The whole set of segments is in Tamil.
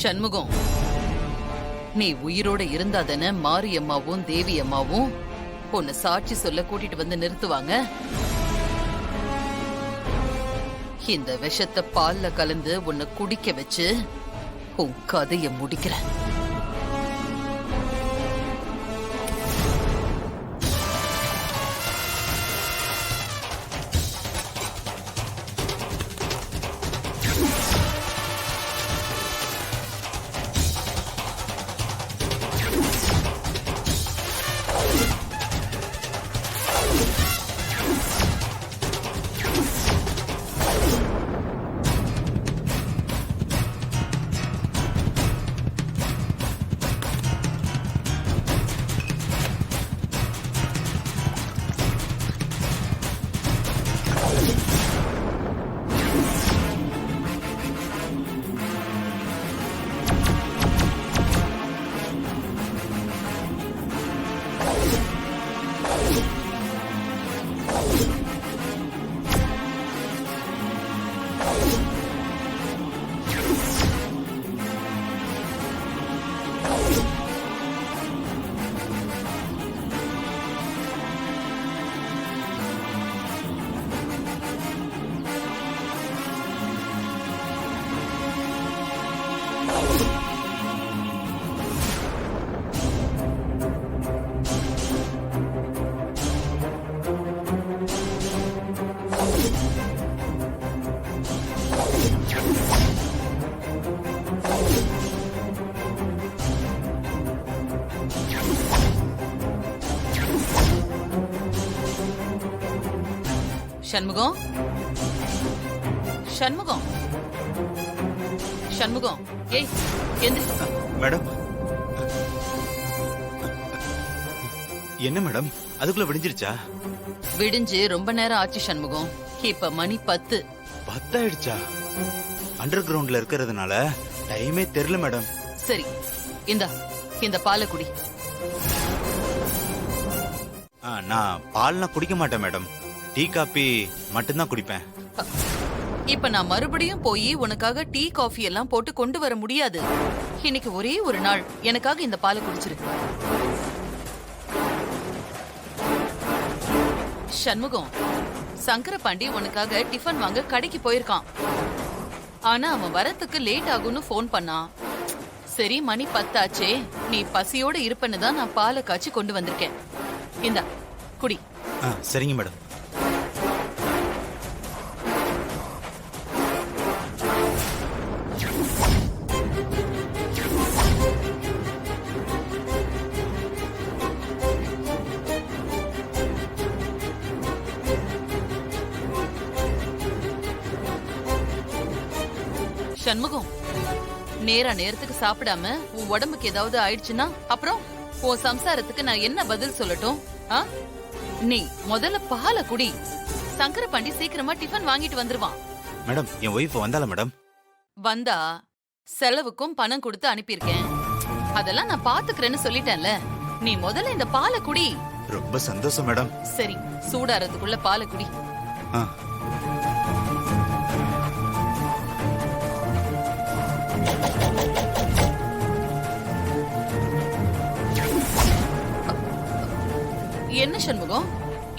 சண்முகம், நீ உயிரோட இருந்தாதானே மாரியம்மாவும் தேவி அம்மாவும் உன்னை சாட்சி சொல்ல கூட்டிட்டு வந்து நிறுத்துவாங்க. இந்த விஷத்தை பால்ல கலந்து உன்னை குடிக்க வச்சு உன் கதைய முடிக்கிறேன். சண்முகம், சண்முகம், சண்முகம், ஏய் எந்திரி. மேடம், என்ன மேடம் அதுக்குள்ள விடிஞ்சிருச்சா? விடிஞ்சு ரொம்ப நேரம் ஆச்சு சண்முகம். இப்ப மணி 10. 10 ஆயிடுச்சா? அண்டர் கிரவுண்ட்ல இருக்கிறதுனால டைமே தெரியல மேடம். சரி, இந்த பாலை குடி. நான் பால்லாம் குடிக்க மாட்டேன் மேடம். டீ காபி மட்டும்தான் குடிப்பேன். இப்ப நான் மறுபடியும் போய் உனக்காக டீ காஃபி எல்லாம் போட்டு கொண்டு வர முடியாது. இன்னைக்கு ஒரே ஒரு நாள் எனக்காக இந்த பாலை குடிச்சிரு. சண்முகம், சங்கரபாண்டி உனக்காக டிஃபன் வாங்க கடைக்கு போயிருக்கான். ஆனா அவன் வரத்துக்கு லேட் ஆகும்னு போன் பண்ணான். சரி, மணி 10 ஆச்சே, நீ பசியோட இருப்பன்னு தான் நான் பாலை காய்ச்சி கொண்டு வந்திருக்கேன். இந்தா குடி. சரிங்க மேடம். சண்முகம், நேரத்துக்கு சாப்பிடாம உன் உடம்புக்கு ஏதாவது ஆயிடுச்சுன்னா அப்புறம் உன் சம்சாரத்துக்கு நான் என்ன பதில் சொல்லட்டும்? நீ முதல்ல பாலை குடி. சங்கரபாண்டி சீக்கிரமா டிஃபன் வாங்கிட்டு வந்துருவான். மேடம், என் ஒய்ஃப் வந்தால மேடம்? வந்தா செலவுக்கும் பணம் கொடுத்து அனுப்பியிருக்கேன். அதெல்லாம் நான் பாத்துக்கிறேன்னு சொல்லிட்டேன்ல. நீ முதல்ல இந்த பாலை குடி. ரொம்ப சந்தோஷம் மேடம். சரி, சூடாறதுக்குள்ள பாலை குடி. என்ன சண்முகம்,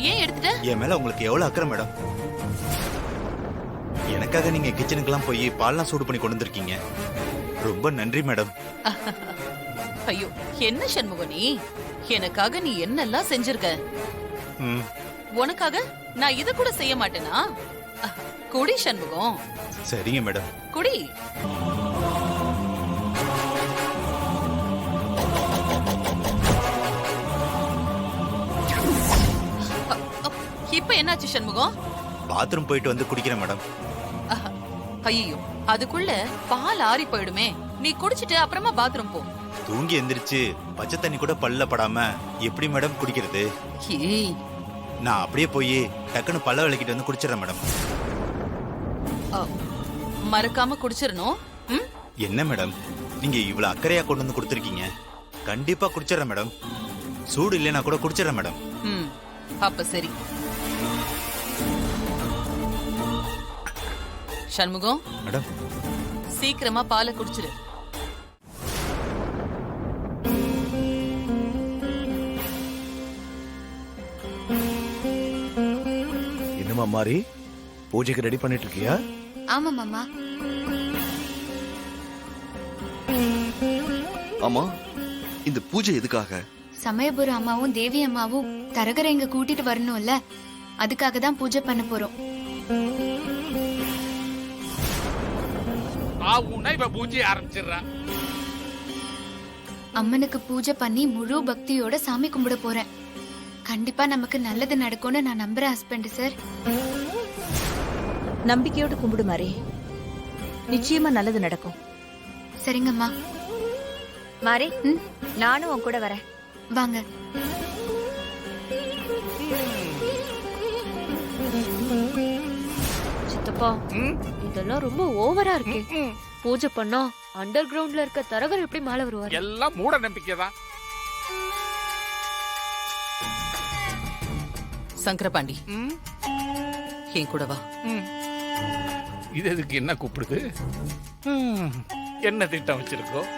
ஏன் எடுத்துட்ட? என் மேல உங்களுக்கு எவ்வளவு அக்கறை மேடம். எனக்காக நீங்க கிச்சனுக்கெல்லாம் போய் பால்லாம் சூடு பண்ணி கொண்டு வந்திருக்கீங்க. ரொம்ப நன்றி மேடம். ஐயோ, என்ன சண்முகம் நீ எனக்காக நீ என்னெல்லாம் செஞ்சிருக்க. உனக்காக நான் இத கூட செய்ய மாட்டேனா? குடி சண்முகம். சரிங்க மேடம், குடி. இப்ப என்னாச்சு சண்முகம்? பாத்ரூம் போயிட்டு வந்து குடிக்கிறேன் மேடம். ஐயோ, அதுக்குள்ள பால் ஆறி போயிடுமே. நீ குடிச்சிட்டு அப்புறமா பாத்ரூம் போ. தூங்கி எந்திரிச்சு பச்சை தண்ணி கூட பல்ல படாம எப்படி மேடம் குடிக்கிறது? நான் அப்படியே போய் டக்குன்னு பல்ல விளக்கிட்டு வந்து குடிச்சிடறேன் மேடம். மறக்காம குடிச்சிடணும். என்ன மேடம், நீங்க இவ்வளவு அக்கறையா கொண்டு வந்து கொடுத்திருக்கீங்க. கண்டிப்பா குடிச்சிடறேன் மேடம். சூடு இல்லைன்னா கூட குடிச்சிடறேன் மேடம். அப்ப சரி. சண்முகம் மேடம், சீக்கிரமா பாலை குடிச்சிரு. என்னம்மா மாறி பூஜைக்கு ரெடி பண்ணிட்டு இருக்கியா? ஆமா மாமா. ஆமா, இந்த பூஜை எதுக்காக? சமயபுர அம்மாவும் தேவி அம்மாவும் தரகரை இங்க கூட்டிட்டு வரணும்ல, அதுக்காக தான் பூஜை பண்ண போறோம். இப்ப பூஜை ஆரம்பிச்சிடுறா. அம்மனுக்கு பூஜை பண்ணி முழு பக்தியோட சாமி கும்பிட போறேன். கண்டிப்பா நமக்கு நல்லது நடக்கும்னு நான் நம்புறேன் ஹஸ்பண்ட் சார். நம்பிக்கையோட கும்பிடு மாறி, நிச்சயமா நல்லது நடக்கும். சரிங்கம்மா. மாறி, நானும் உன் கூட வரேன். வாங்க. சித்தப்பா, இதெல்லாம் ரொம்ப ஓவரா இருக்கு. பூஜை பண்ணா அண்டர் கிரவுண்ட்ல இருக்க தரகர் எப்படி மேல வருவார்? எல்லாம் மூட நம்பிக்கை தான். சங்கரபாண்டி, என் கூட வா. இது எதுக்கு என்ன கூப்பிடுது? என்ன திட்டம் வச்சிருக்கோம்?